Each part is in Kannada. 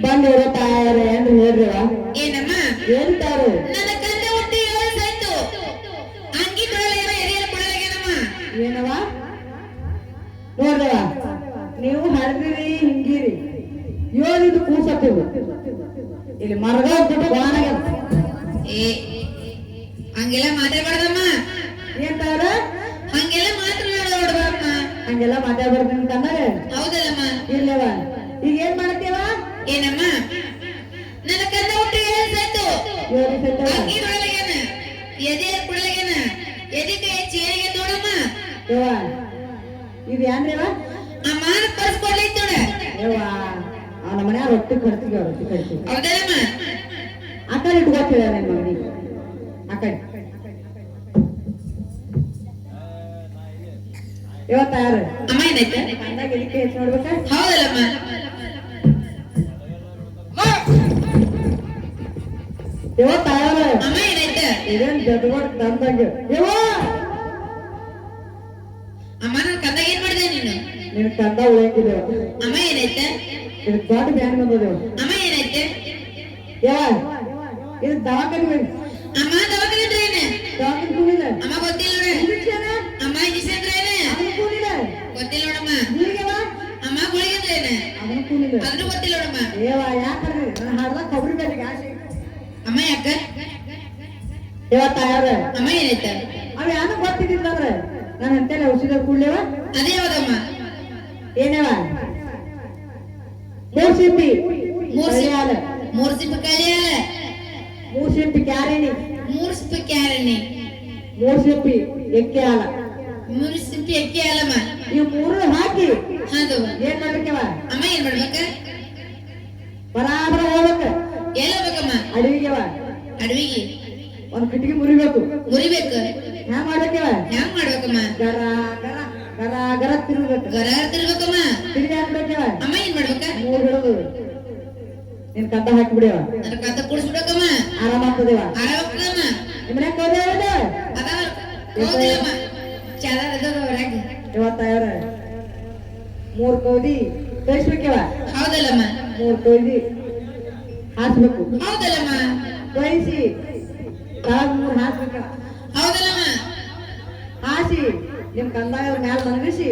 ಬಂದವರ ತಾಯಾರ ಏನ್ ಹೇಳ್ರಿವ ಏನಮ್ಮ ಹೇಳ್ತಾರು ನನ್ನ ಕಂದ ಹುಟ್ಟಿ 7 ಸಾಯ್ತು ಅಂಗಿ ಕೊಡಲೇನ ಎರಿಯಲ್ಲ ಕೊಡಲೇನಮ್ಮ ಏನವ ನೋಡ್ರವ ನೀವು ಹಳದಿರಿ ಹಿಂಗಿರಿ ಯೋಳಿದು ಕೂಸತ್ತಿವು ಇಲ್ಲಿ ಮರಗ ಬಿಟ್ಟು ಬಾನಾಗ ಏ ಹಂಗೆಲ್ಲ ಮಾತಾಡಬಾರ್ದಮ್ಮ ಏನ್ತಾರ ಹಂಗೆಲ್ಲ ಮಾತಾಡಬಾರ್ದಮ್ಮ ಹಂಗೆಲ್ಲ ಮಾತಾಡ್ಬಾರ್ದು ನಿನ್ ಕಂದಾಗ ಹೌದಲ್ಲಮ್ಮ ಇಲ್ಲವ ಈಗ ಏನ್ ಮಾಡ್ತೀವ ಏನಮ್ಮ ನನ್ನ ಕಂದ ಹುಟ್ಟಿ 7 ಸಾಯ್ತು ಯೋಳಿ ಸತ್ತ ಅಂಗಿ ಕೊಡಲೇನ ಎದೆ ಕೊಡಲೇನ ಎದಕ್ಕೆ ಚೇರಿಗೆ ನೋಡಮ್ಮ ಯವ್ವ ಇದು ಏನ್ರಿವ ಅಮ್ಮ ಪರ್ಸ್ ಕೊಡ್ಲೈತ್ ನೋಡ ಯವ್ವ ಅವನ ಮನ್ಯಾಗ ರೊಟ್ಟಿ ಕಡ್ತೀವಿ ರೊಟ್ಟಿ ಕಡ್ತೀವಿ ಹೌದಲ್ಲಮ್ಮ ಆ ಕಡೆ ಇಟ್ಕೊತೀವ ನಿನ್ ಮಗನಿಗೆ ಆ ಕಡೆ ಇವತ್ತ ಯಾರು ಅಮ್ಮ ಏನಾಯ್ತ ಕಂದಾಗ ಇದಕ್ಕೆ ಹೆಚ್ಚು ನೋಡ್ಬೇಕ ಹೌದಲ್ಲಮ್ಮ ಇವತ್ತ ಯಾರು ಅಮ್ಮ ಏನಾಯ್ತ ಇದೇನ್ ಜದ್ವಾಡ್ ತಂದಂಗ ಯವ್ವ ಅಮ್ಮ ನನ್ನ ಕಂದಾಗ ಏನ್ ಮಾಡಿದೆ ನೀನು ನಿನ್ ಕಂದ ಉಳಂಗಿದ್ದೇವ ಅಮ್ಮ ಏನಾಯ್ತ ಇದು ದೊಡ್ಡ ಬ್ಯಾನ್ ಬಂದದೇವ ಅಮ್ಮ ಏನಾಯ್ತ ಯವ್ವ ಇದು ದವಾಖಾನೆ ಅಮ್ಮ ದವಾಖಾನೆ ಅಂದ್ರೆ ಏನ ದವಾಖಾನೆ ಕೂಡಿಲ್ಲ ಅಮ್ಮ ಗೊತ್ತಿಲ್ಲ ನೋಡ ಇಂಜೆಕ್ಷನ್ ಅಮ್ಮ ಇಂಜೆಕ್ಷನ್ ಅಂದ್ರೆ ಏನ ಅವನು ಕೂಡಿಲ್ಲ ಗೊತ್ತಿಲ್ಲ ನೋಡಮ್ಮ ನೀಗವ ಅಮ್ಮ ಗುಳಿಗೆ ಅಂದ್ರೆ ಏನ ಅವನು ಕೂಡಿಲ್ಲ ಅದ್ರೂ ಗೊತ್ತಿಲ್ಲ ನೋಡಮ್ಮ ಯವ್ವ ಯಾಕಂದ್ರೆ ನಾನು ಹಾಡ್ದ ಕೊಬ್ಬರಿ ಬೇಲಿಗೆ ಆಸೆ ಅಮ್ಮ ಯಾಕ ಇವತ್ತ ಯಾರ ಅಮ್ಮ ಏನಾಯ್ತ ಅವ ಯಾನು ಗೊತ್ತಿದ್ದಿಲ್ಲ ಅಂದ್ರೆ ನಾನು ಅಂತೇಳಿ ಔಷಧ ಕೂಡ್ಲೇವ ಅದೇ ಯಾವ್ದಮ್ಮ ಏನವ ಮೂರ್ಸಿಂಪಿ ಮೂರ್ಸಿಂಪಿ ಮೂರ್ಸಿಂಪಿ ಕಳಿಯಾಲ ಮೂರ್ಸಿಂಪಿ ಕ್ಯಾರೇನಿ ಮೂರ್ಸಿಂಪಿ ಕ್ಯಾರಣಿ ಮೂರ್ಸಿಂಪಿ ಎಕ್ಕೆ ಹಾಲ ಮೂರ್ಸಿಂಪಿ ಎಕ್ಕಿ ಅಲ್ಲಮ್ಮ ಇವ್ ಮೂರು ಹಾಕಿ ಹೌದು ಏನ್ ಮಾಡ್ಬೇಕವ ಅಮ್ಮ ಏನ್ ಮಾಡ್ಬೇಕ ಬರಾಬರ ಹೋಗ್ಬೇಕ ಎಲ್ಲ ಹೋಗ್ಬೇಕಮ್ಮ ಅಡವಿಗೆವ ಅಡವಿಗೆ ಒಂದ್ ಕಟ್ಟಿಗೆ ಮುರಿಬೇಕು ಮುರಿಬೇಕು ಹ್ಯಾ ಮಾಡ್ಬೇಕವ ಹ್ಯಾಂಗ್ ಮಾಡ್ಬೇಕಮ್ಮ ಗರ ಗರ ಗರ ಗರ ತಿರುಗ್ಬೇಕು ಗರ ತಿರ್ಬೇಕಮ್ಮ ತಿರುಗಿ ಹಾಕ್ಬೇಕವ ಅಮ್ಮ ಏನ್ ಮಾಡ್ಬೇಕ ಮೂರ್ ಹಿಡಿದು ನಿನ್ ಕಂದ ಹಾಕಿಬಿಡಿವ ನನ್ನ ಕತ್ತ ಕುಡಿಸ್ಬಿಡಕಮ್ಮ ಆರಾಮಾಗ್ತದೇವ ಆರಾಮಕ್ಕಮ್ಮ ನಿಮ್ಮನೆ ಕೋದೇವ ಅದಾವ ಹೌದಿಲ್ಲಮ್ಮ ಚಾಲ ಅದಾವ ಹೊರಗೆ ಇವತ್ತ ಯಾರ ಮೂರ್ ಕೌದಿ ತರಿಸ್ಬೇಕವ ಹೌದಲ್ಲಮ್ಮ ಮೂರ್ ಕೌದಿ ಹಾಸ್ಬೇಕು ಹೌದಲ್ಲಮ್ಮ ತರಿಸಿ ತಾವ್ ಮೂರ್ ಹಾಸ್ಬೇಕವ ಹೌದಲ್ಲಮ್ಮ ಹಾಸಿ ನಿಮ್ ಕಂದಾಗ ಮ್ಯಾಲ ಮನಗಿಸಿ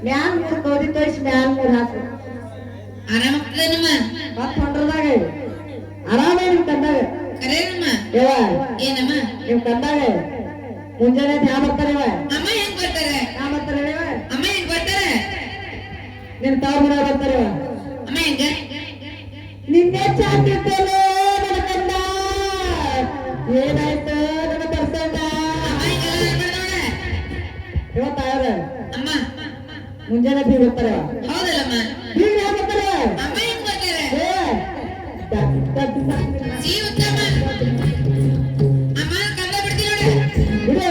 ಮ್ಯಾಲ್ ಮೂರ್ ಕೌದಿ ತರಿಸಿ ಮ್ಯಾಲ್ ಮೂರ್ ಹಾಸ್ಬೇಕು ಆರಾಮಕ್ಕದನಮ್ಮ ಮತ್ ಹೊಂಡ್ರದಾಗ ಆರಾಮೇ ನಿಮ್ ಕಂದಾಗ ಕರೇನಮ್ಮ ಯವ್ವ ಏನಮ್ಮ ನಿಮ್ ಕಂದಾಗ ಮುಂಜಾನೆ ಧ್ಯಾನ ಬರ್ತಾರವ ಅಮ್ಮ ಹೆಂಗ್ ಬರ್ತಾರೆ ನಾ ಬರ್ತಾರವ ಅಮ್ಮ ಹೆಂಗ್ ಬರ್ತಾರೆ ನಿನ್ ತಾವ್ ಮನ ಬರ್ತಾರವ ಅಮ್ಮ ಹೆಂಗ ನಿನ್ನೆ ಚಾಕಿರ್ತೇನೆ ನನ್ನ ಕಂದ ಏನಾಯ್ತು ನನ್ನ ಪರ್ಸಂಡ ಅಮ್ಮ ಹಿಂಗೆಲ್ಲ ಅನ್ಬಾರ್ದು ನೋಡ ಇವತ್ತ ಯಾರ ಅಮ್ಮ ಮುಂಜಾನೆ ಬೀಗ್ ಬರ್ತಾರವ ಹೌದಲ್ಲಮ್ಮ ಬೀಗ್ ಯಾರು ಬರ್ತಾರ ಅಮ್ಮ ಹೆಂಗ್ ಬರ್ತಾರೆ ಜೀವತ್ತಮ್ಮ ಅಮ್ಮ ಕಂದ ಬಿಡ್ತೀನಿ ನೋಡ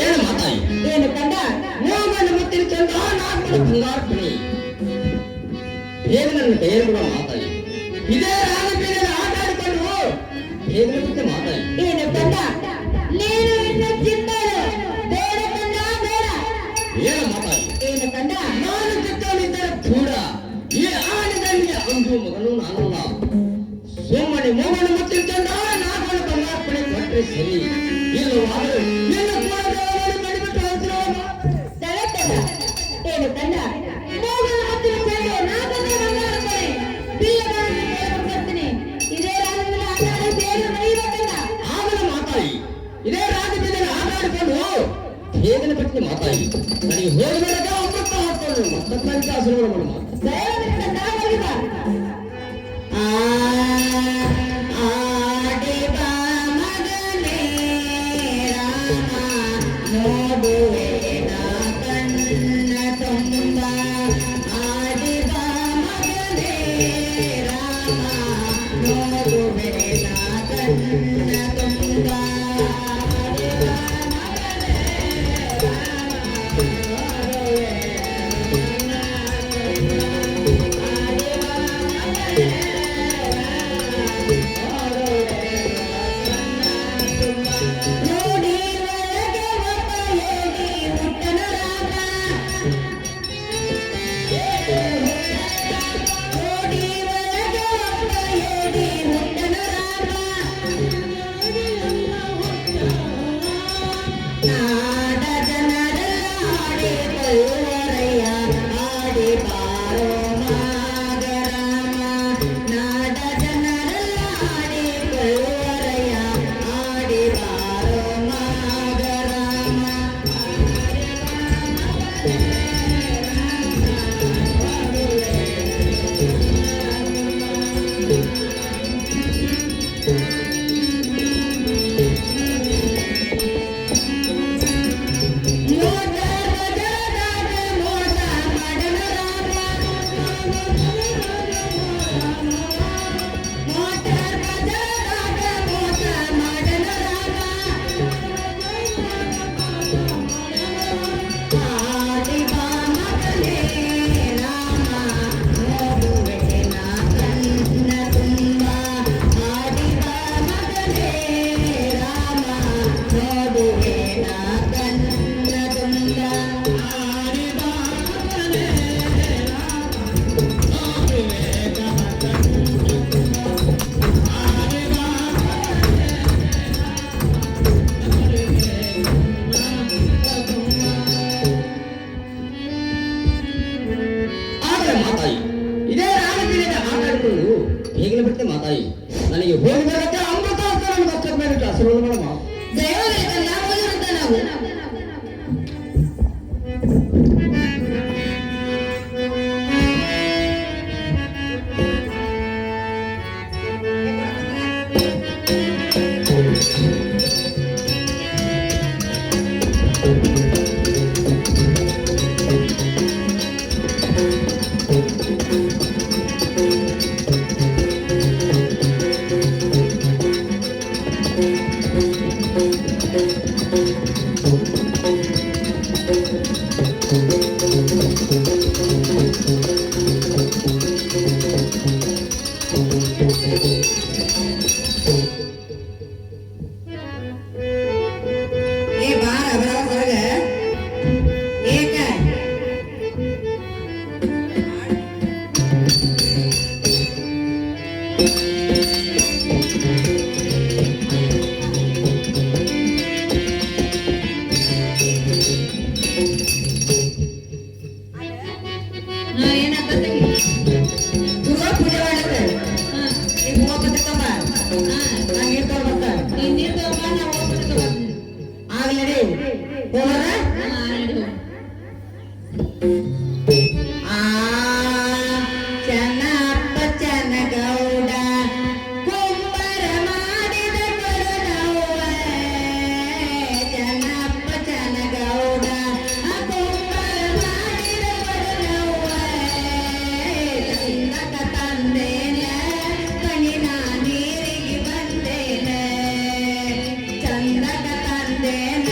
ಏನು ಮಾತಾಯಿ ಏನು ಕಂದ ಮೋಹನ ಮುತ್ತಿನ ಚಂದ ನಾಲ್ಕು ಬಂಗಾರಪಣಿ ಹೇಗೆ ನನ್ನ ಕೈಯಲ್ಲಿ ಕೂಡ ಮಾತಾಯಿ ಇದೇ ರಾಜಕೀಯದಲ್ಲಿ ಆಟ ಆಡಿಕೊಂಡು ಹೇಗೆ ಮತ್ತೆ ಮಾತಾಯಿ ಏನು ಕಂದ ನೀನು ಇನ್ನು ಚಿಂತರು ಬೇಡ ಕಂದ ಬೇಡ ಏನು ಮಾತಾಯಿ ಏನು ಕಂದ ನಾನು ಚಿತ್ತವನಿದ್ದರೆ ಕೂಡ ಈ ಆಡಿದಲ್ಲಿ ಅಂದು ಮಗನು ನಾನಲ್ಲ ಸೋಮನಿ ಮೋಹನ ಮುತ್ತಿನ ಚಂದ ನಾಲ್ಕು ಬಂಗಾರಪಣಿ ಕೊಟ್ಟ ಬಿಟ್ಟರೆ ಸರಿ, ಇಲ್ಲವಾದರೆ ನಿನ್ನ ಕೂಡಲೇ ಮಾಡಿಬಿಟ್ಟು ಹಂಚಿರೋಣ. ತಲೆತಲ್ಲ ಏನು ತಂಡ ಮೋಗನ ಹತ್ತಿರ ಚೆಂಡು ನಾಲ್ಕನೇ ಬಂಗಾರ ಕೊನೆ ಬಿಲ್ಲಗಳನ್ನು ಕೇಳಿಕೊಡ್ತೀನಿ. ಇದೇ ರಾಜ್ಯದಲ್ಲಿ ಆಟಾಡಿ ಬೇರೆ ಮನೆಯಿರತ್ತಲ್ಲ ಆಗಲೇ ಮಾತಾಡಿ, ಇದೇ ರಾಜ್ಯದಲ್ಲಿ ಆಟಾಡಿಕೊಂಡು ಹೇಗನ ಪಟ್ಟಿ ಮಾತಾಡಿ. ನನಗೆ ಹೋಗಬೇಡ ಅಮೃತ ಹಾಕೊಂಡು ಮತ್ತೊಬ್ಬರಿಗೆ ಆಶೀರ್ವಾದ ಮಾಡುವ. ದಯವಿಟ್ಟು ನಾವಲ್ಲಿಗ ಆಡಿ ಬಾ ಮಗನೇ ರಾಮ ನೋಡುವೆ ನಾ ಕಣ್ಣ ತುಂಬ. ಆಡಿ ಬಾ ಮಗನೇ ರಾಮ ನೋಡುವೆ ನಾ ಕಣ್ಣ ತುಂಬ. ನೋಡಿ ಒಳಗೆ ಒಬ್ಬ ಯೋಗಿ ಹುಟ್ಟನ ರಾಮ. ನೋಡಿ ಒಳಗೆ ಒಬ್ಬ ಯೋಗಿ ಹುಟ್ಟನ ರಾಮ. ನಾಡ ಜನರೆಲ್ಲ ಆಡಿ ಬರುವರಯ್ಯ ಆಡಿ ಬಾರೋ ಮಾಗರಾಮ. ನಾಡ ಜನರೆಲ್ಲ ಆಡಿ ಬರುವರಯ್ಯ ಆಡಿ ಬಾರೋ ಮಾಗರಾಮ. ಮೋಸ ಬಜಾದಾಗ ಮೋಸ ಮಾಡನ ರಾಮ. ಮೋಟಾರ್ ಬಜಾದಾಗ ಮೋಸ ಮಾಡನ ರಾಮ. ಆಡಿ ಬಾ ಮಗನೇ ರಾಮ ನೋಡುವೆ ನಾ ಕಣ್ಣ ತುಂಬ. ಆಡಿ ಬಾ ಮಗನೇ ರಾಮ ನೋಡುವೆ ನಾ ಕಣ್ಣ ತುಂಬ. ಆಡಿ ಬಾ ಮಗನೇ ಆಗಲೇ ಮಾತಾಯಿ, ಇದೇ ರಾಜಕೀಯದ ಆಟಾಡಿಕೊಂಡು ಹೇಗನ ಬಿಟ್ಟೆ ಮಾತಾಯಿ. ನನಗೆ ಹೋಗಬೇಡ ಅಮೃತ ಹಾಕೊಂಡು ಮತ್ತೊಬ್ಬರಿಗೆ ಆಶೀರ್ವಾದ ಮಾಡುವ. ದಯವಿಟ್ಟು ನಾವು ಹೋಗಿರುತ್ತ ನಾವು ಏ ಬಾರ ಬರ ಹೊರಗೆ ಏಕ ಏನಾಗ್ತದೆ ಗುರು ಪೂಜೆ ಮಾಡಕ್ಕೆ ಈ ಹೂವ ಬರ್ತಮ್ಮ ನಾನು ನೀರು ತಗೊಂಡ್ ಬರ್ತಾರೆ ನೀರು ತಗೊಂಬ ನಾವು ಹೋಗ್ಬಿಟ್ಟು ಆಗ್ಲಿ ಹೋಗೋಣ. ಆ ಚೆನ್ನಪ್ಪ ಚೆನ್ನಗೌಡ ಕುಂಬರ ಮಾಡಿದ ಕೊಡನವ್ವ. ಚೆನ್ನಪ್ಪ ಚೆನ್ನಗೌಡ ಕುಂಬರ ಮಾಡಿದ ಕೊಡನವ್ವ. ಚಂದಕ ತಂದೇನ ಕಣಿನ ನೀರಿಗೆ ಬಂದೇನ. ಚಂದಕ ತಂದೇನ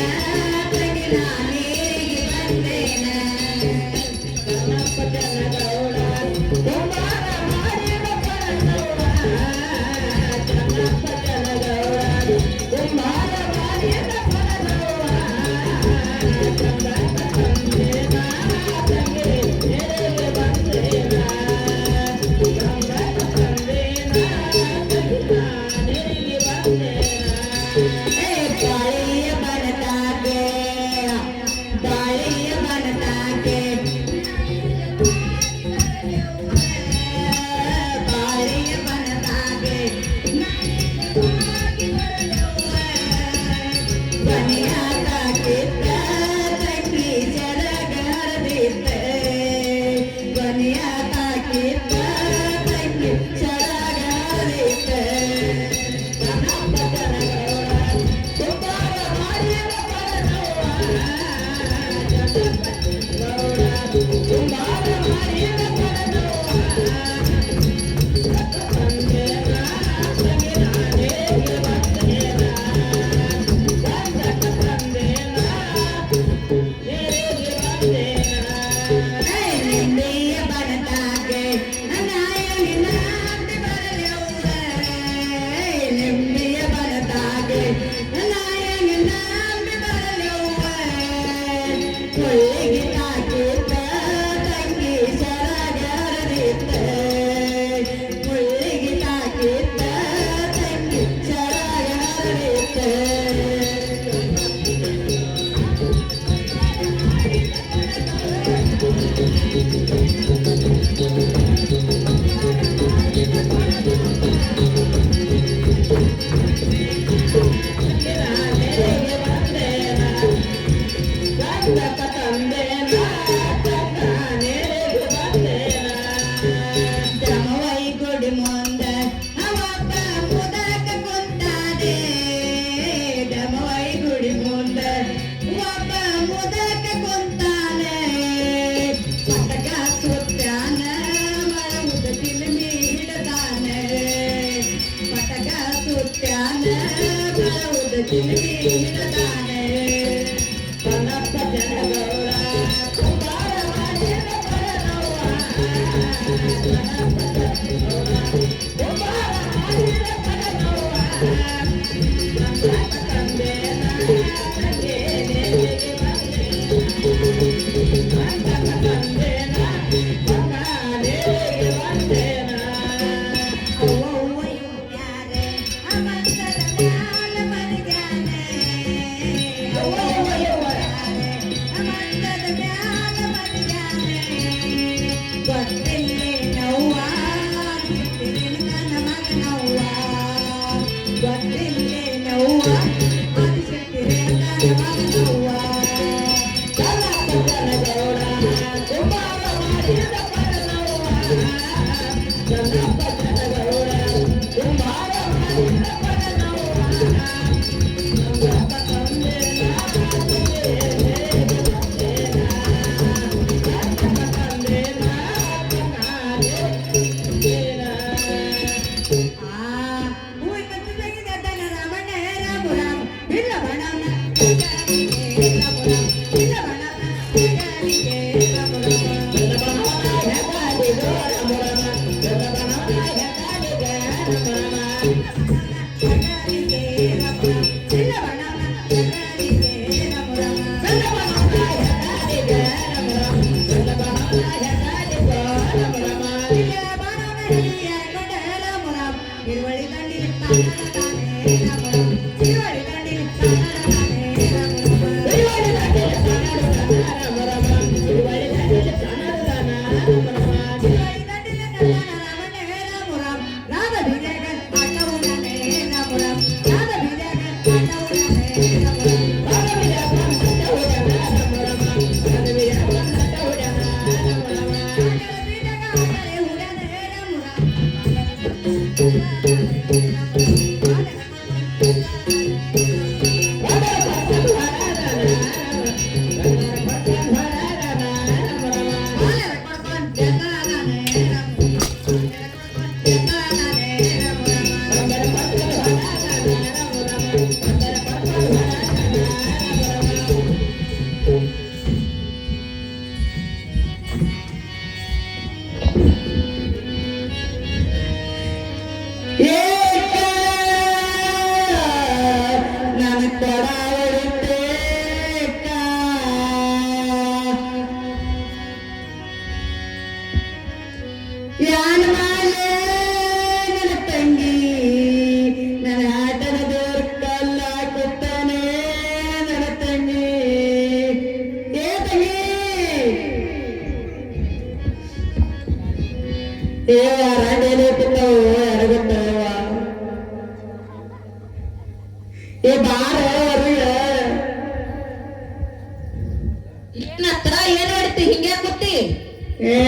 ಏನತ್ರ ಏನ್ ಹೊಡಿತಿ ಹಿಂಗ್ಯಾ ಕೂತಿ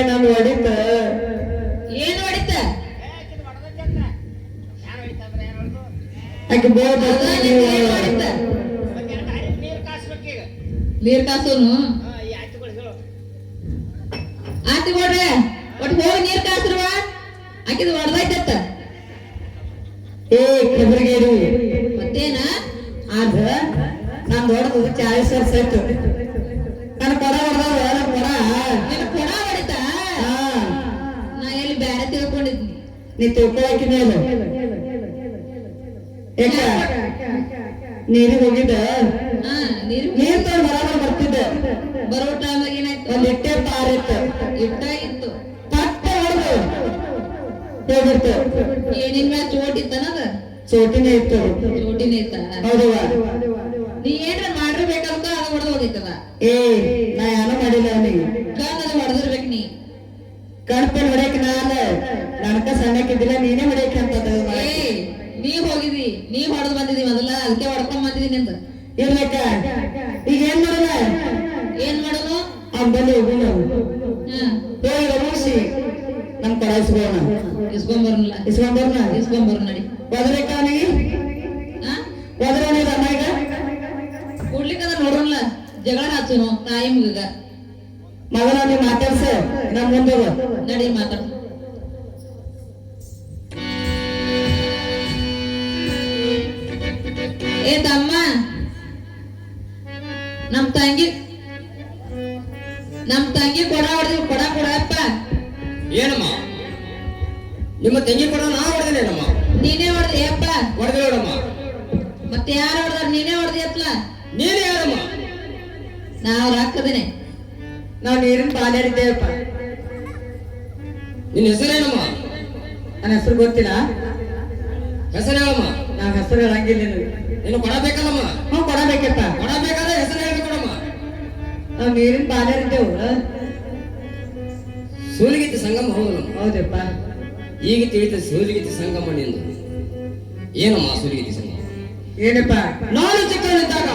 ನನ್ ಹೊಡಿತ ಏನ್ ಹೊಡಿತ ಆಕೆ ಬೋದ್ ಏನ್ ಹೊಡಿತ ನೀರ್ ಕಾಸೋನು ಆತಿ ಕೊಡ್ರೆ ಒಟ್ಟು ಹೋಗಿ ನೀರ್ ಕಾಸ್ರುವ ಆಕಿದ್ ಹೊಡೆದೈತತ್ತ ಕಬರಿಗೇರಿ ಮತ್ತೇನ ಆದ ನಾನ್ ಹೊಡೆದು 40 ವರ್ಷ ಆಯ್ತು ನನ್ ಕೊಡ ಹೊಡೆದ ಕೊಡ ನಿನ್ ಕೊಡ ಹೊಡಿತ ನಾ ಎಲ್ಲಿ ಬ್ಯಾರೆ ತಿಳ್ಕೊಂಡಿದ್ನಿ ನೀ ತಿಳ್ಕೊಳಕಿನೇನು ಯಾಕ ನೀರಿಗೆ ಹೋಗಿದ್ದ ನೀರ್ ತಗೊಂಡ್ ಬರಾಬರ್ ಬರ್ತಿದ್ದೆ ಬರೋ ಟೈಮಾಗ ಏನಾಯ್ತು ಒಂದ್ ಇಟ್ಟೆ ತಾರಿತ್ತು ಇಟ್ಟ ಇತ್ತು ಪಟ್ಟ ಹೊಡೆದು ಹೋಗಿತ್ತು ಏನಿನ್ ಮ್ಯಾಚ್ ಓಟಿತ್ತನದ ಚೋಟಿನೇ ಇತ್ತು ಚೋಟಿನೇ ಇತ್ತ ಹೌದವ್ವ ನೀ ಏನ್ರ ಮಾಡಿರ್ಬೇಕಂತ ಅದು ಹೊಡೆದು ಹೋಗಿತ್ತದ ಏ ನಾ ಏನೋ ಮಾಡಿಲ್ಲ ಅವನಿಗೆ ಕಣ್ಣದು ಹೊಡೆದಿರ್ಬೇಕು ನೀ ಕಣ್ಪೇನ್ ಹೊಡೆಯಕ್ ನಾನ ನನಕ ಸಣ್ಣಕ್ಕಿದ್ದಿಲ್ಲ ನೀನೇ ಹೊಡೆಯಕ್ ಅಂತ ಏ ನೀ ಹೋಗಿದಿ ನೀ ಹೊಡೆದು ಬಂದಿದಿ ಮೊದಲ ಅದಕ್ಕೆ ಹೊಡ್ಕೊಂಡ್ ಬಂದಿದಿ ನಿಂದ ಇರ್ಲಕ್ಕ ಈಗ ಏನ್ ಮಾಡಲ್ಲ ಏನ್ ಮಾಡೋದು ಅಂಬಲ್ಲಿ ಹೋಗೋಣ ಹಾ ಹೋಗಿ ರಮೋಸಿ ನಮ್ ಕಡೆ ಇಸ್ಕೋಣ ಇಸ್ಕೊಂಬರ್ನಲ್ಲ ಇಸ್ಕೊಂಬರ್ನ ಇಸ್ಕೊಂಬರ್ ನಡಿ ಒದಬೇಕ ಅವನಿಗೆ ಹಾ ಒದರೋಣ ಅಮ್ಮ ಈಗ ಕೊಡ್ಲಿಕ್ಕಂದ್ರ ನೋಡೋಣ ಜಗಳ ಹಚ್ಚುನು ತಾಯಿ ಮುಗ ಮಗನ ನೀವು ಮಾತಾಡ್ಸ ನಮ್ ಮುಂದೆ ನಡಿ ಮಾತಾಡ ಏ ತಮ್ಮ ನಮ್ ತಂಗಿ ಕೊಡ ಹೊಡೆದಿ ಕೊಡ ಕೊಡಪ್ಪ ಏನಮ್ಮ ನಿಮ್ಮ ತಂಗಿ ಕೂಡ ನಾ ಹೊಡೆದೇನಮ್ಮ ನೀನೇ ಹೊಡೆದಿ ಅಪ್ಪ ಹೊಡೆದೇ ನೋಡಮ್ಮ ಮತ್ತೆ ಯಾರು ಹೊಡೆದಾರ ನೀನೇ ಹೊಡೆದಿ ಅಪ್ಪ ನೀನು ಯಾರಮ್ಮ ನಾವು ರಾಕದೇನೆ ನಾವು ನೀರಿನ ಪಾಲೇರಿದ್ದೇವಪ್ಪ ನಿನ್ನ ಹೆಸರೇನಮ್ಮ ನನ್ನ ಹೆಸರು ಗೊತ್ತಿಲ್ಲ ಹೆಸರು ಹೇಳಮ್ಮ ನಾವ್ ಹೆಸರು ಹೇಳಂಗಿಲ್ಲ ನಿನಗೆ ನೀನು ಕೊಡಬೇಕಲ್ಲಮ್ಮ ಹ್ಞೂ ಕೊಡಬೇಕಪ್ಪ ಕೊಡಬೇಕಾದ್ರೆ ಹೆಸರು ಹೇಳ್ಬೇಕು ಕೊಡಮ್ಮ ನಾವು ನೀರಿನ ಪಾಲೇರಿದ್ದೇವು ಸೂಲಿಗೀತೆ ಸಂಗಮ ಹೌದಮ್ಮ ಹೌದಪ್ಪ ಈಗ ತಿಳಿದ ಸೂಲಿಗೀತೆ ಸಂಗಮ ನಿಂದು ಏನಮ್ಮ ಸೂಲಿಗೀತೆ ಸಂಗಮ ಏನಪ್ಪ ನಾನು ಚಿಕ್ಕವನಿದ್ದಾಗ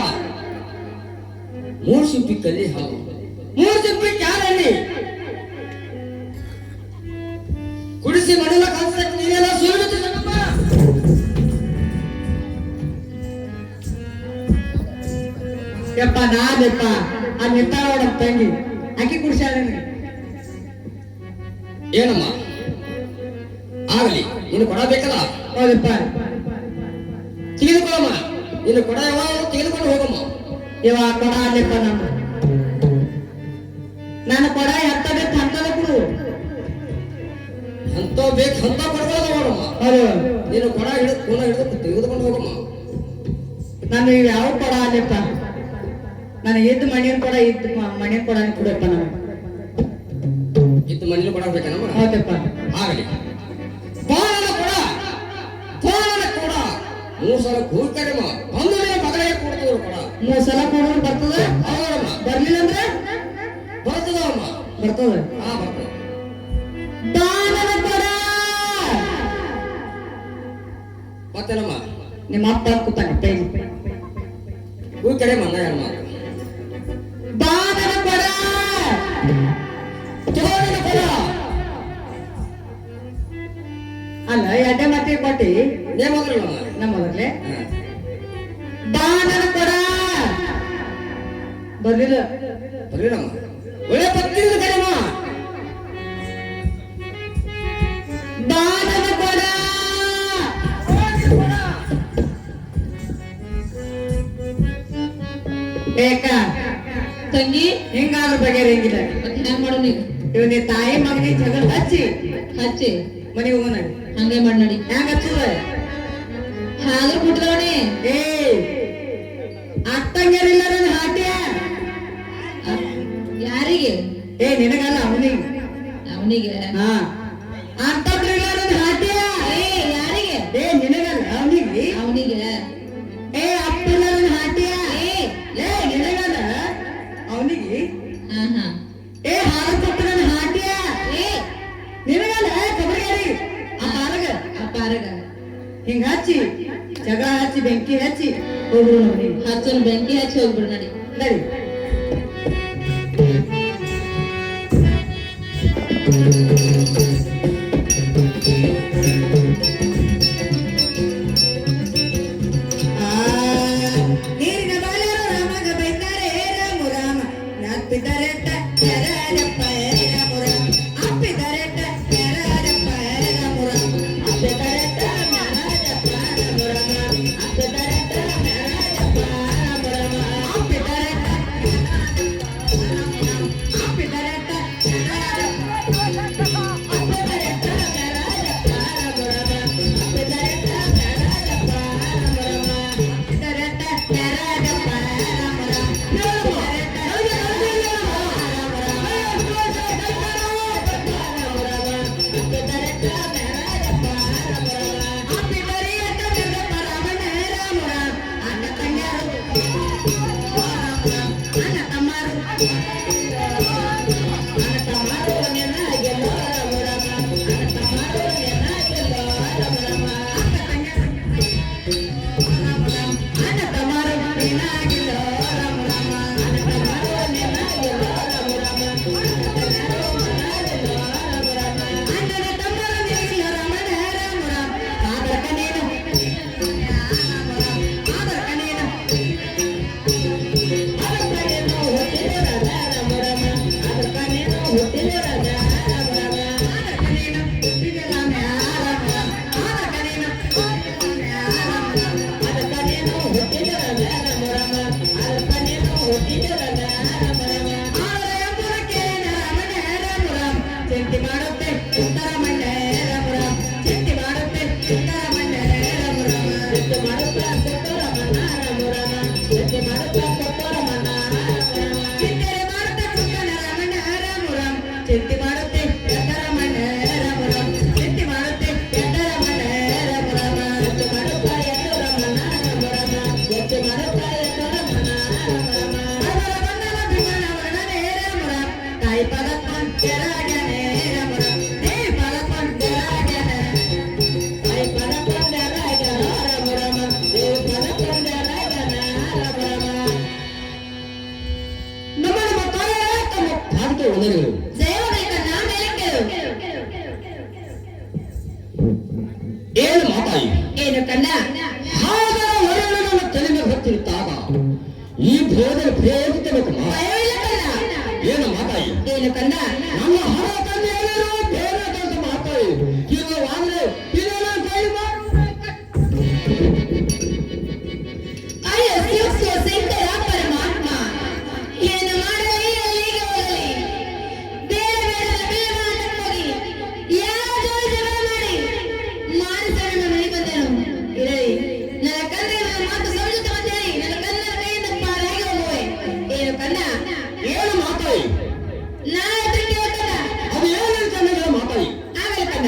3 ಸಿಪ್ಪಿ ಕಲ್ಲಿ ಹಾಲು 3 ಸಿಪ್ಪಿ ಕ್ಯಾರಲ್ಲಿ ಕುಡಿಸಿ ಮಣ್ಣಲ್ಲ ಕಾಲ್ಸಕ್ಕೆ ನೀನೆಲ್ಲ ಸೂಲಿಗೀತೆ ಸಂಗಮ ಯಪ್ಪ ನಾದಪ್ಪ ಆ ನಿಂತಾಳ ನೋಡಮ್ ತಂಗಿ ಆಕಿ ಕುಡ್ಸಾಳ ನಿನಗೆ ಏನಮ್ಮ ಆಗಲಿ ನೀನು ಕೊಡಬೇಕಲ್ಲ ಹೌದಪ್ಪ ತೆಗೆದುಕೊಳ್ಳಮ್ಮ ನೀನು ಕೊಡ ಯಾವಾಗ ತೆಗೆದುಕೊಂಡು ಹೋಗಮ್ಮ ಇವ ಕೊಡ ಅಲ್ಲಪ್ಪ ನಮ್ಮ ನಾನು ಕೊಡ ಎಂತದ ಅಂತದ ಕೊಡು ಎಂತ ಬೇಕು ಅಂತ ಕೊಡಬಾರ್ದು ನೋಡಮ್ಮ ಹೌದು ನೀನು ಕೊಡ ಹಿಡಿದು ತೆಗೆದುಕೊಂಡು ಹೋಗಮ್ಮ ನಾನು ಯಾವ ಕೊಡ ಅಲ್ಲಪ್ಪ ನಾನು ಇದ್ದ ಮಣ್ಣಿನ ಕೊಡ ಇದ್ದ ಮಣ್ಣಿನ ಕೊಡ ಕೊಡಪ್ಪ ನಾನು ಇದ್ದು ಮನೇಲಿ ಕೊಡಬೇಕೇನಮ್ಮ ಹೌದಪ್ಪ ಆಗಲಿ ಬಾಳನ ಕೊಡ 3 ಸಲ ಕೂಗ್ತಾರಮ್ಮ ಬಂದು ಮಗಳಿಗೆ ಕೊಡ್ತದ ಕೊಡ 3 ಸಲ ಕೊಡೋರು ಬರ್ತದ ಹೌದಮ್ಮ ಬರ್ಲಿಲ್ಲ ಅಂದ್ರೆ ಬರ್ತದಮ್ಮ ಬರ್ತದ ಹಾ ಬರ್ತದ ಬಾಣನ ಕೊಡ ಮತ್ತೇನಮ್ಮ ನಿಮ್ಮ ಅಪ್ಪ ಕೂತಾನೆ ಪೈಲಿ ಕೂಗ್ ಕಡೆ ಮನ್ನ ಹೆಣ್ಮ ಬಾಣನ ಕೊಡ ತೋರಣ ಕೊಡ ಅಲ್ಲ ಎಡ್ಡೆ ಮತ್ತೆ ಕೊಟ್ಟಿ ನೇಮದ್ರಲ್ಲಮ್ಮ ನಮ್ಮ ಮೊದಲೇ ಬಾಣನ ಕೊಡ ಬರ್ಲಿಲ್ಲ ಬರ್ಲಿಲ್ಲಮ್ಮ ಒಳ್ಳೆ ಪತ್ತಿನ ಕಡೆಮ್ಮ ಬಾಣನ ಕೊಡ ಬೇಕ ತಂಗಿ ಹಿಂಗಾದ್ರೂ ಬಗೆಹರಿಯಂಗಿಲ್ಲ ಮತ್ತೆ ಹೆಂಗ್ ಮಾಡು ನೀನು ಇವನಿ ತಾಯಿ ಮಗನಿಗೆ ಜಗಳ ಹಚ್ಚಿ ಹಚ್ಚಿ ಮನೆಗೆ ಹೋಗೋಣ ಹಂಗೆ ಮಾಡಿ ನಡಿ ಹೆಂಗ ಹಚ್ಚದ ಆದ್ರೂ ಬಿಟ್ಟದವಣಿ ಏ ಅತ್ತಂಗರಿಲ್ಲ ನನ್ನ ಹಾಟ್ಯ ಯಾರಿಗೆ ಏ ನಿನಗಲ್ಲ ಅವನಿಗೆ ಅವನಿಗೆ ಹಾ ಅಂತಂದ್ರಿಲ್ಲ ನನ್ನ ಹಾಟ್ಯ ಏ ಯಾರಿಗೆ ಏ ನಿನಗಲ್ಲ ಅವನಿಗೆ ಅವನಿಗೆ ಏ ಅಪ್ಪಿಲ್ಲ ನನ್ನ ಹಾಟ್ಯ ಏ ಏ ನಿನಗಲ್ಲ ಅವನಿಗೆ ಹಾ ಹಾ ಏ ಹಾಲು ಕೊಟ್ಟು ನನ್ನ ಹಾಟ್ಯ ಏ ನಿನಗಲ್ಲ ಕಬರಿಗಾರಿ ಆ ಪಾರಗ ಅಪ್ಪಾರಗ ಹಿಂಗ ಹಚ್ಚಿ ಜಗಳ ಹಚ್ಚಿ ಬೆಂಕಿ ಹಚ್ಚಿ ಹೋಗ್ರು ನೋಡಿ ಹಚ್ಚನ್ ಬೆಂಕಿ ಹಚ್ಚಿ ಹೋಗ್ಬಿಡು ನಡಿ ನಡಿ ನೀರಿನ ಬಾಳ್ಯಾರು ರಾಮಗ ಬೈತಾರೆ ರಾಮ ರಾಮ ನಾಪಿದರೆ ರಾಮ ರಾಮ ಅಪ್ಪಿದರೆ ರಾಮ ರಾಮ ಅಪ್ಪಿದರೆ ಅಪ್ಪಿದರೆ ಅಣ್ಣ ತಮ್ಮಾರು ಚೆಂಟಿ ಮಾಡುತ್ತೆ ಉತ್ತರ ಮಂಡ್ಯ ರಮುರಂ ಚೆಂಟಿ ಮಾಡುತ್ತೆ ಉತ್ತರ ಮಂಡ್ಯ ರಮುರಂ ಚೆಂಟಿ ಮಾಡುತ್ತೆ ಕೊಪ್ಪರ ಮನ್ನ ರಮುರಂ ಚೆಂಟಿ ಮಾಡುತ್ತೆ ಕೊಪ್ಪರ ಮನ್ನ ರಮುರಂ ಚಿಂತೆರೆ ಮಾಡುತ್ತೆ ಕುಕ್ಕನ ರಮಣ ರಮುರಂ ಚೆಂಟಿ ಮಾಡುತ್ತೆ ಎತ್ತರ ಮಂಡ್ಯ ರಮುರಂ ಚೆಂಟಿ ಮಾಡುತ್ತೆ ಎತ್ತರ ಮಂಡ್ಯ ರಮುರಂ ಚೆಂಟಿ ಮಾಡುತ್ತೆ ಎತ್ತರ ಮನ್ನ ರಮುರಂ ಚೆಂಟಿ ಮಾಡುತ್ತೆ ಎತ್ತರ ಮನ್ನ ರಮುರಂ ಅವರ ಬಂದನ ಬಿಮನ ವರ್ಣನೆ ರಮುರಂ ತಾಯಿ ಪದಕ್ಕನ್ ಕೆಳಗನೆ ವಂದನೆಗಳು. ಜಯಬೇಕನ್ನ ಮೇಲಕ್ಕೆಳು. ಏನು ಮಾತಾಯಿ? ಏನು ಕಣ್ಣ? ಹಾಗರ ಹೊರಗಡೆಗಳ ತಲೆ ಮೇಲೆ ಹೊತ್ತಿರುತ್ತಾಗ ಈ ಭೇದಿಸಬೇಕು ಭಯವಿಲ್ಲ ಕಣ್ಣ. ಏನು ಮಾತಾಯಿ? ಏನು ಕಣ್ಣ? ನಮ್ಮ ಹಣ ತಂದೆಯರು ಬೇರೆ ಕೆಲಸ ಮಾತಾಯಿ ಇಲ್ಲವಾದ್ರೆ ಇದೆಲ್ಲ ಕೈ ಅಯ್ಯೋ ಶಿವ ಶಂಕರ ಪರಮಾತ್ಮ ಏನು ಮಾಡಲಿ ಅಲ್ಲಿಗೆ ಹೋಗಲಿ ಬೇರೆ ಬೇರೆ ಹೋಗಿ ಯಾವ ಜೋರ ಮಾಡಿ ಮಾನಸರನ್ನ ಮನೆ ಬಂದನು ಇರಲಿ ನನ್ನ ಕನ್ನಡ ಮಾತು ಸಂಯುಕ್ತ ಅಂತ ಹೇಳಿ ನನ್ನ ಕನ್ನಡ ಕೈಯಿಂದ ಪಾರಾಗಿ ಹೋಗುವೆ. ಏನು ಕಣ್ಣ? ಏನು ಮಾತಾಯಿ? ನಾಳೆ ಅದಕ್ಕೆ ಹೋಗಲ್ಲ ಅದು ಏನು ಚೆನ್ನಾಗಿ ಮಾತಾಯಿ? ಆಗಲ್ಲ ಕಣ್ಣ.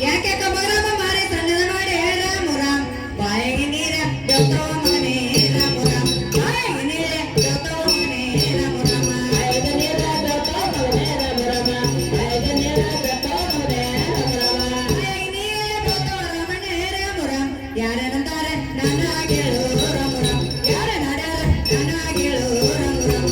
ಯಾಕೆ ಕಬರಮ್ಮ ಮಾರಿ ಸಣ್ಣದ ಮಾಡಿ ರಾಮುರಾಮ್ ಬಾಯಿಗೆ ನೀರ ಜೋತವ ಮಗನೇ ರಾಮುರಾಮ್ ಬಾಯಿಗೆ ನೀರ ಜೋತವ ಮಗನೇ ರಾಮುರಾಮ ಬಾಯಿಗೆ ನೀರ ಜೋತವ ಮಗನೇ ರಾಮುರಾಮ ಬಾಯಿಗೆ ನೀರ ಜೋತವ ಮಗನೇ ರಾಮುರಾಮ ಬಾಯಿಗೆ ನೀರ ಜೋತವ ರಮಣೇ ರಾಮುರಾಮ್ ಯಾರೇನಂತಾರೆ ನನ್ನ ಕೇಳು ರಾಮುರಾಮ್ ಯಾರೇ ನಾಡ್ಯಾರ ನನ್ನ ಕೇಳು ರಾಮುರಾಮ್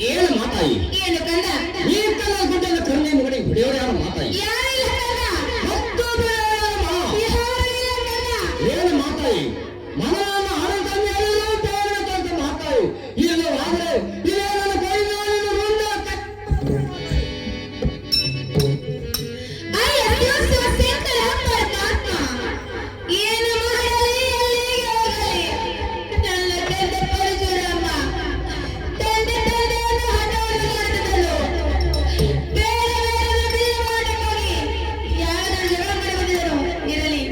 ಏನು ಮಾತಾಯಿ? ಏನು ಕಣ್ಣ? ಈ ಕಲ ಗುಡ್ಡದ ಕರುಣೆ ಮುಗಡಿ ಹೊಡೆಯೋರು ಯಾರು ಮಾತಾಯಿ? ಯಾರಿಲ್ಲ ಕಣ್ಣ? ಹತ್ತು ಯಾರಿಲ್ಲ ಕಣ್ಣ? ಏನು ಮಾತಾಯಿ? ಮನವನ್ನ ಹಣ ತಂದೆಯರು ಬೇರೆ ಕೆಲಸ ಮಾತಾಯಿ ಇಲ್ಲವಾದ್ರೆ ಇದೇ ನನ್ನ ಕೈ ನಾಳಿನ ಮುಂದೆ ಅಯ್ಯ ಶಿವ ಶಂಕರ ಪರಮಾತ್ಮ ಏನು ಮಾಡಲಿ ಎಲ್ಲಿಗೆ ಹೋಗಲಿ ನನ್ನ ತಂದೆ ಪರಶುರಾಮ ತಂದೆಯನ್ನು ಹಠವನ್ನು ಮಾಡಿದನು ಬೇರೆ ಬೇರೆ ಮಾಡಕ್ಕೆ ಹೋಗಿ ಯಾರಾದರೂ ಜಗಳ ಮಾಡಿಬಿಟ್ಟಿದನು ಇರಲಿ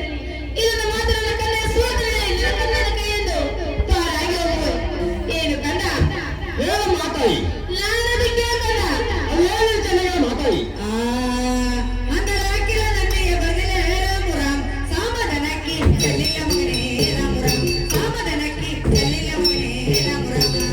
ಇದನ್ನು ಮಾತ್ರ ನನ್ನ ಕಣ್ಣ ಸೋತರೆ ನನ್ನ ಕಣ್ಣನ ಕೈಯೆಂದು ಪಾರಾಗಿ ಹೋಗುವೆ. ಏನು ಕಂದ? ಏನು ಮಾತಾಯಿ? ನಾನು ಅದಕ್ಕೆ ಕಂದ ಅದೇನು ಚೆನ್ನಾಗಿ ಮಾತಾಯಿ? ಅಂದರಾಕಿಲ ನನ್ನೆಯ ಬದಲ ರಾಮುರಾಮ್ ಸಾಮದನಕ್ಕಿ ಚಲಿಲ ಮಗನೇ ರಾಮುರಾಮ್ ಸಾಮದನಕ್ಕಿ ಚಲಿಲ ಮಗನೇ ರಾಮುರಾಮ್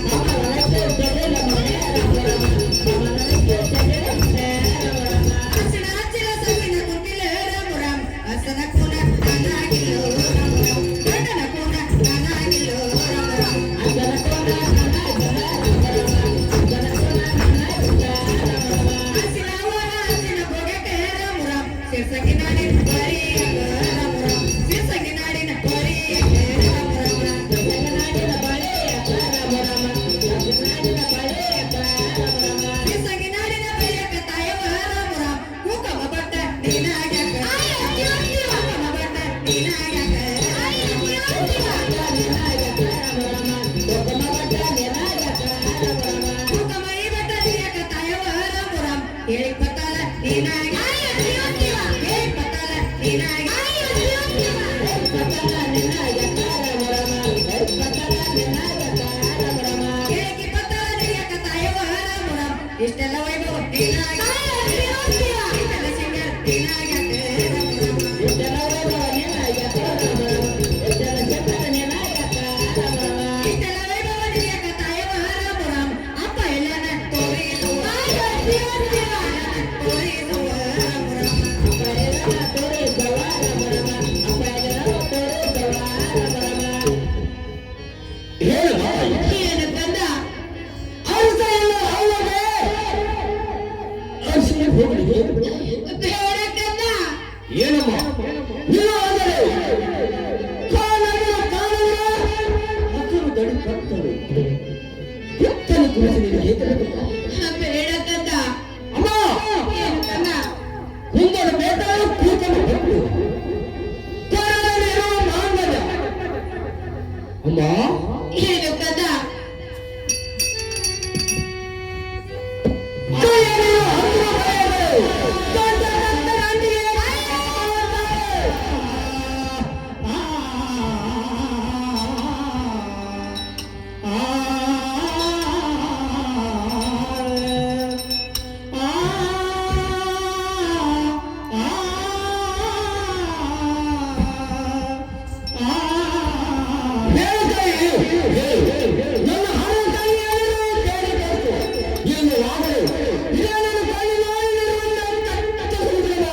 ಹಸಿನ ಹಚ್ಚಿರ ಸಸಿನ ಕುಂತಿಲ ರಾಮುರಾಮ್ ಹಸನ ಕೂನ ನಾನಾಗಿಲ್ಲೋ ರಾಮುರಾಮ್ ಗಂಡನ ಕೂನ ನಾನಾಗಿಲ್ಲೋ ರಾಮುರಾಮ್ ಹಸನ ಕೂನ ಹಸಿನ ಅವನ ಹಸಿನ ಬೊಗಟೆ ರಾಮುರಾಮ್ ಸಿರ್ಸಂಗಿ ನಾಡಿನ ಬರಿಯಗ ರಾಮುರಾಮ್ ಸಿರ್ಸಂಗಿ ನಾಡಿನ ಬರಿಯಗ ರಾಮುರಾಮ್ ಸಿರ್ಸಂಗಿ ನಾಡಿನ ಬಳಿಯಗ ರಾಮುರಾಮ್ ಸಿರ್ಸಂಗಿ ನಾಡಿನ ಬಳಿಯಗ ರಾಮುರಾಮ್ ಸಿರ್ಸಂಗಿ ನಾಡಿನ ಬಳಿಯಗ ತಾಯವ ರಾಮುರಾಮ್ ಕುಕ ನಿನಗೆ ಏ ಪತಲ ನಿನಗೆ ಪತಲ ನಿನಗೆ ಕಾರಮರಮ ಪತಲ ನಿನಗೆ ಕಾರಮರಮ ಕೇಳಿಗೆ ಪತಲ ನಿನಗೆ ತಾಯವ ಹರಮರಮ ಇಷ್ಟೆಲ್ಲ ವೈಭವ ನಿನಗೆ ಇಷ್ಟೆಲ್ಲ ಸಿಂಗರ್ ನಿನಗೆ ಇಷ್ಟೆಲ್ಲ ವೈಭವ ನಿನಗೆ ಕಾರಮರಮ ಇಷ್ಟೆಲ್ಲ ಚಂದ್ರ ನಿನಗೆ ಕಾರಮರಮ ಇಷ್ಟೆಲ್ಲ ವೈಭವ ನಿನಗೆ ತಾಯವ ಹರಮರಮ ಅಪ್ಪ ಎಲ್ಲನ ತೋರಿಸುವ ತೋರಿಸುವ ಅಪ್ಪ ಎಲ್ಲನ ತೋರಿಸುವ ಅಪ್ಪ ಎಲ್ಲನ ತೋರಿಸುವ ಹೇಳು ಮಾತಾಯಿ. ಏನು ಕಂದ ಅರಸ ಇಲ್ಲ ಅವನಿಗೆ ಅರಸಿಗೆ ಹೋಗಲಿ ಬೇಡ ಕಂದ ಏನಮ್ಮ ನೀನು ಆದರೆ ಕಾಲಗಳ ಹಸಿರು ದಡಿ ಕತ್ತಲು ಎತ್ತನ ತುಳಸಿ ನಿನಗೆ ತಿಳಿದುಕೋ. ಬೇಡ ಕಂದ ಅಮ್ಮ ಏನು ಕಂದ ಕುಂದರ ಬೇಟಾಳು ಕೂತಲು ಹೊತ್ತು ಕರಡಲಿರುವ ಮಾಂಗಲ್ಯ ಅಮ್ಮ ಏನು ಕಂದ ಕೈಯಲ್ಲಿರುವ ಹಸಿರು ಬಯಲು ದೊಡ್ಡ ರಕ್ತಗಂಟಿಗೆ ನನ್ನ ಹಣ ಕೈಯಲ್ಲಿ ಕೇಳಿಬೇಕು ನೀನು ಆದರೆ ಇದೇ ನನ್ನ ಕೈ ಮಾಡಿರುವಂತ ಸಮುದ್ರವ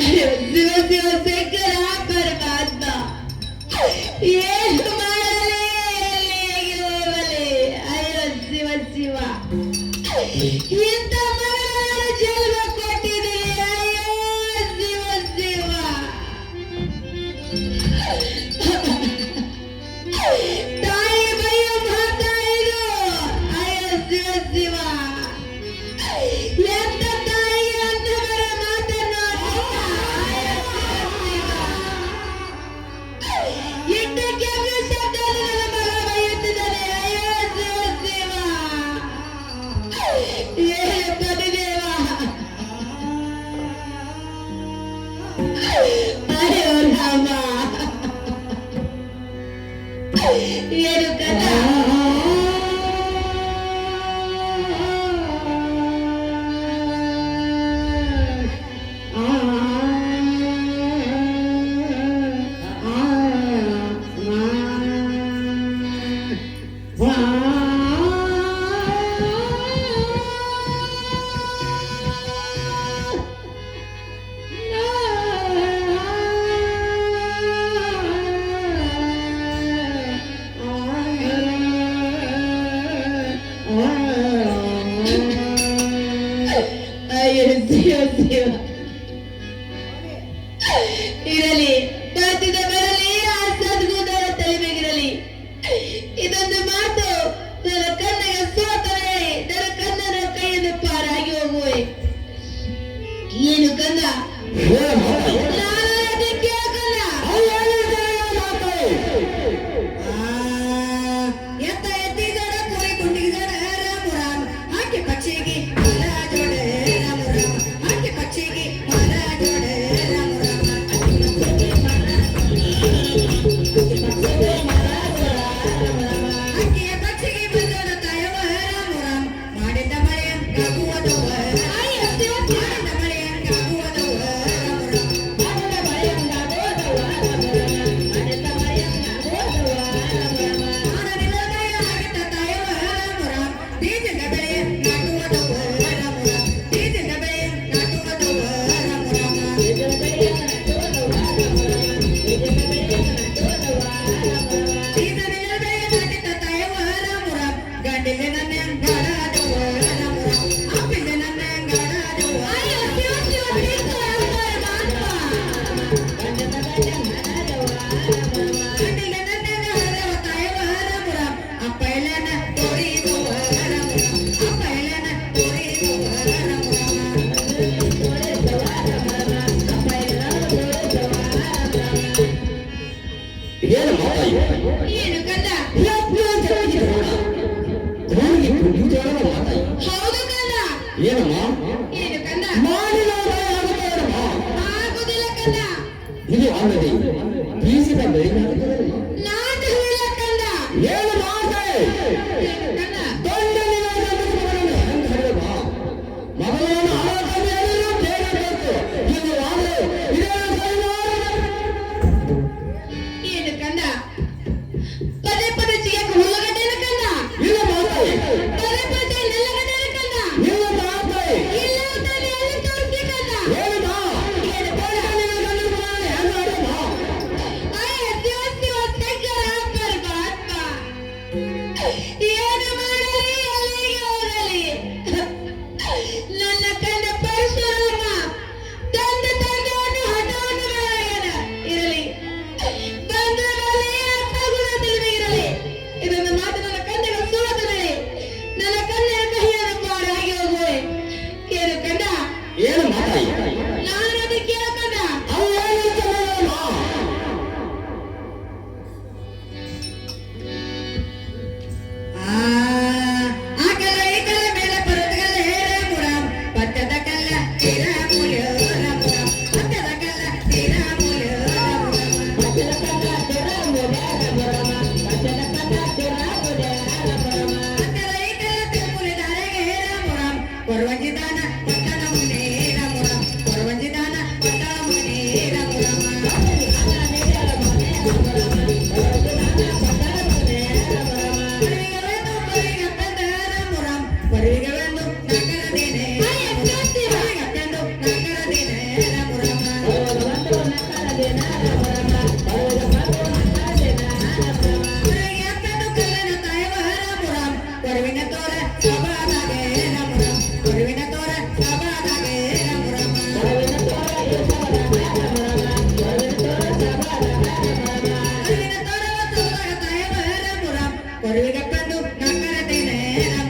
ಶಿವ ಶಿವ ಶಂಕರ ಪರಮಾತ್ಮ ಏನು ಮಾಡಲಿ ಎಲ್ಲಿಗೆ ಹೋಗಲಿ ಅಯ್ಯೋ ಶಿವ ಶಿವ ಇಂಥ ಮಗಳನ್ನು ಜನ್ಮ ಕೊಟ್ಟಿದೆ ಅಯ್ಯೋ ಶಿವ ಶಿವ ತಾಯಿ ಬಯ್ಯೋ ಮಾತಾಡಿದು ಅಯ್ಯೋ ಶಿವ ಶಿವ ಎಂತ ತಾಯಿಗೆ ಅಂತ ಬರೋ ಮಾತನಾಡಿದ ಇಟ್ಟ ಕೆಮ್ಮು ಶಬ್ದ ನನ್ನ ಮಗ ಬೈಯುತ್ತಿದ್ದಾನೆ ಅಯ್ಯೋ ಶಿವ ಶಿವ ಏ ಪತಿದೇವ ಅಯ್ಯೋ ರಾಮ ಏನು ಕಥಾ ಅಯ್ಯೋ ಶಿವ ಶಿವ ಇರಲಿ ಬಾತಿದ ಬರಲಿ ಆ ಸದ್ಗುಣದ ತಲೆಬೇಗಿರಲಿ ಇದೊಂದು ಮಾತು ನನ್ನ ಕಣ್ಣಿಗೆ ಸೋತರೆ ನನ್ನ ಕಣ್ಣನ ಕೈಯಿಂದ ಪಾರಾಗಿ ಹೋಗುವೆ ಏನು ಕಂದ ಹೇಳ ಮಾತಾಯಿ. ನಾನು ಅದಕ್ಕೆ ಕೇಳಕಲ್ಲ ಎತ್ತ ಎತ್ತಿ ಜಡ ಕೋರಿ ಕುಂಡಿಗೆ ಜಡ ರಾಮ ರಾಮ ಆಕೆ ಪಕ್ಷಿಗೆ ಮರ ಜೋಡೆ ರಾಮ ರಾಮ ಆಕೆ ಪಕ್ಷಿಗೆ ಮರ ಜೋಡೆ ರಾಮ ರಾಮ ಆಕೆಯ ಪಕ್ಷಿಗೆ ಬಂದೋಡ ತಾಯವ ರಾಮ ರಾಮ ಮಾಡಿದ ಮಳೆಯಂಗಾಗುವುದವ ಮಾಡಿದ ಮಳೆಯಂಗಾಗುವುದವ ರಾಮ ರಾಮ ಮಾಡಿದ ಮಾತಾಯಿ ಏನು ಕಂದ? ದ್ರೋಣಿಗೆ ಕುಂಡಿತೇನಮ್ಮ ಮಾತಾಯಿ ಹೌದು ಕಂದ. ಏನಮ್ಮ ಏನು ಕಂದ? ಮಾಡಿನಮ್ಮ ಆಗುದಿಲ್ಲ ಕಂದ. ಇದು ಆಗದೆ ಬೀಸಿದ ಬೆಳೆಯಾಗುತ್ತದಮ್ಮ ನಾಟಕವಿಲ್ಲ ಕಂದ. ಏನು ಮಾತಾಯಿ ಏನು ಕಂದ? ಮಗನ ಆರಾಧನೆಯನ್ನು ಕೇಳಬೇಕು ಇದು ವಾರು ಏನು ಕಂದ? ಪದೇ ಪದೇ ಚಿಗಕ್ಕೆ ಹುಲ್ಲುಗಡ್ಡೆನ ಕಂದ. ಇಲ್ಲ ಮಾತಾಯಿ ಪದೇ ಪದೇ ನೆಲ್ಲಗಡ್ಡೆನ ಕಂದ. ಇಲ್ಲ ಮಾತಾಯಿ ಇಲ್ಲ ಅಂತಾನೆ ಎಲ್ಲಿ ತೋರಿಸಿ ಕಂದ. ಏನಮ್ಮ ಅಯ್ಯ ದಿವಸ ದಿವಸ ಕೈಗಾರ ಹಾಕ್ತಾರೆ ಬಾತ್ಮ. ಏನು ಮಾಡಲಿ ಎಲ್ಲಿಗೆ ಹೋಗಲಿ? ನನ್ನ ಕಂದ ಪರಶುರಾಮ ತಂದೆ ತಂದೆಯನ್ನು ಹಠವನ್ನು ಬೆಳೆಯನ ಇರಲಿ, ಬಂದ ಮೇಲೆ ಅರ್ಥಗುಣ ತಿಳಿದು ಇರಲಿ. ಇದೊಂದು ಮಾತು ನನ್ನ ಕಂದೆಗೆ ಸೋತನಲ್ಲಿ ನನ್ನ ಕಂದೆಯ ಕಹಿಯನ್ನು ಪಾರಾಗಿ ಹೋಗುವೆ. ಏನು ಕಂದ? ಏನು ಮಾತಾಯಿ ನಾನು ಅದಕ್ಕೆ ಕಂದ. ಆಕಲ ಈಕಲ ಮೇಲೆ ಪರ್ವತಗಳ ಹೇರ ಮುರಾಮ್ ಪಟ್ಟದ ಕಲ್ಲ ತೀರ ಮೂಲ್ಯ ಮುರಾಮ್ ಪಟ್ಟದ ಕಲ್ಲ ತೀರ ಮೂಲ್ಯ ಪಟ್ಟದ ಕಲ್ಲ ತೀರ ಮೂಲ್ಯ ಮುರಾಮ್ ಪಟ್ಟದ ಕಲ್ಲ ತೀರ ಮೂಲ್ಯ ಮುರಾಮ್ ಆಕಲ ಈಕಲ ತಿರುಮೂಲೆ ದಾರೆಗೆ ಹೇರ ಮುರಾಮ್ ಕೊರವಂಜಿದಾನ ಪಟ್ಟಣ ಮುನೇರ ಮುರಾಮ್ ಕೊರವಂಜಿದಾನ ಪಟ್ಟಣ ಮುನೇರ ಮುರಾಮ್ ಪರಿಗವೆಂದು ನಗರದೇನೆ ಪರಿಗವೆಂದು ನಗರದೇನೆ ಮುರಮ್ಮ ಪರಿಗವೆಂದು ಕಲ್ಲನ ತಾಯವರ ಮುರಂ ಕೊರವಿನ ತೋರ ಸಭಾದಾಗೆ ಮುರಂ ಕೊರವಿನ ತೋರ ಸಭಾದಾಗೆ ಮುರಮ್ಮ ಕೊರವಿನ ತೋರ ತಾಯವರ ಮುರಂ ಕೊರವಿಗಪ್ಪಂದು ನಗರದೇನೆ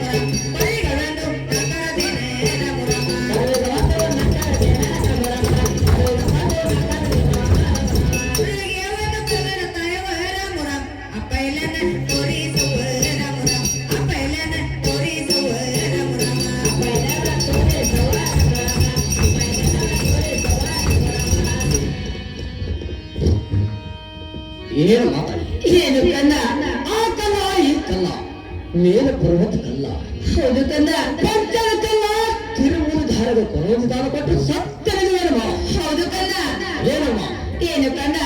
ಮುರಂ ಪರಿಗವೆಂದು ನಗರದೇನೆ ಮುರಮ್ಮ ಪರಿಗವೆಂದು ಕಲ್ಲನ ತಾಯವರ ಮುರಂ ಅಪ್ಪ ಇಲ್ಲನ ತೋರಿಸುವರ ಮುರಂ ಅಪ್ಪ ಇಲ್ಲನ ತೋರಿಸುವರ ಮುರಮ್ಮ ಅಪ್ಪ ಇಲ್ಲನ ತೋರಿಸುವರ ಏನು ಮಾತಾಡಿ ಏನು ಕಂದ? ಆ ಕಲ್ಲ ಈ ಕಲ್ಲ ಮೇಲೆ ಪರ್ವತ ಕಲ್ಲ ಹೌದು ಕಂದ. ಪಟ್ಟದ ಕಲ್ಲ ತಿರುಮೂರು ಧಾರದ ಕೊರವಂಜಿ ದಾನ ಕೊಟ್ಟು ಸತ್ತನಿದೇನಮ್ಮ ಹೌದು ಕಂದ. ಏನಮ್ಮ ಏನು ಕಂದ?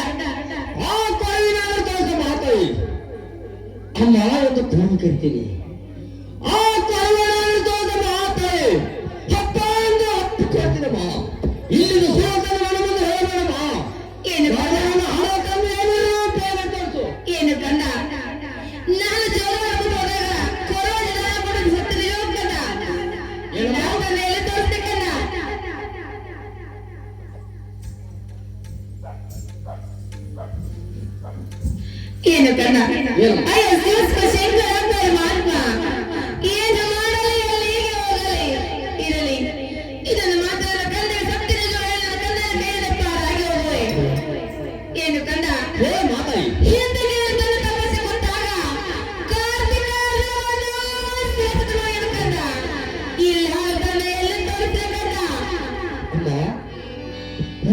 ಆ ಕೊರವಿನ ತೋರಿಸ ಮಾತಾಯಿ ಅಮ್ಮ ಎಂದು ಪೂರ್ವ ಕರಿತೀನಿ ಆ ಕೊರವಿನ ತೋರಿಸ ಮಾತಾಯಿ ಹಪ್ಪ ಎಂದು ಅಪ್ಪಿಕೊಳ್ತೀನಮ್ಮ ಇಲ್ಲಿನ ಸುರತನ ನನ್ನ ಮುಂದೆ ಹೇಳಬೇಡಮ್ಮ ಏನು ಕಂದ? ಹಣ ಕಮ್ಮಿ ಏನು ಬೇಗ ತೋರಿಸು ಏನು ಕಂದ? ನಾನು ಜೋಳವನ್ನು ಹೋದಾಗ ಕೊರೋನ ಜನ ಕೊಡೋದು ಸತ್ತಿದೆಯೋ ಕಂದ? ಏನು? ನಾವು ಕಂದ ಎಲ್ಲಿ ತೋರಿಸ್ತೆ ಕಂದ? ಏನು ಕಂದ? ಏನು? ಅಯ್ಯೋ ಶಿವಸ್ಕ ಶಂಕರ ಪರಮಾತ್ಮ ಏನು ಮಾಡಲಿ ಎಲ್ಲಿಗೆ ಹೋಗಲಿ ಇರಲಿ. ಇದನ್ನು ಮಾತಾಡ ಕಂದೆಗೆ ಸತ್ತಿನ ಜೋಳ ನನ್ನ ಕಂದನ ಕೈಯಿಂದ ಪಾರಾಗಿ ಹೋಗುವೆ. ಏನು ಕಂದ? ಏ ಮಾತಾಯಿ ಹಿಂದಿಗೆ ನನ್ನ ತಪಸ್ಸೆ ಕೊಟ್ಟಾಗ ಕಾರ್ತಿಕ ಸೇತುವೆ ಏನು ಕಂದ? ಇಲ್ಲ ಕಂದ ಎಲ್ಲಿ ತೋರಿಸ್ತೆ ಕಂದ? ಅಮ್ಮ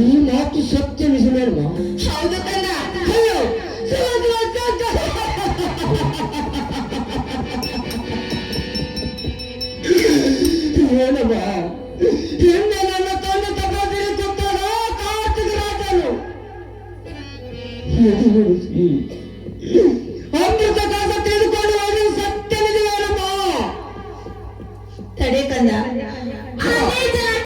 ಈ ಮಾತು ಸತ್ಯ ನಿಜವೇನಮ್ಮ ಹೌದು ಕಂದ. ಅಯ್ಯೋ ಏನಮ್ಮ ಹಿಂದೆ ನನ್ನ ತಂದೆ ತಪಾಸಣೆ ಕೊಟ್ಟಾಗ ಕಾರ್ತಿಕ ರಾಜನು ಎದುರಿಸಿ ಅಮೃತ ಕಾಸ ತೆಗೆದುಕೊಂಡು ಹೋಗಿ ಸತ್ಯ ನಿಜವೇನಮ್ಮ ತಡೆ ಕಂದ.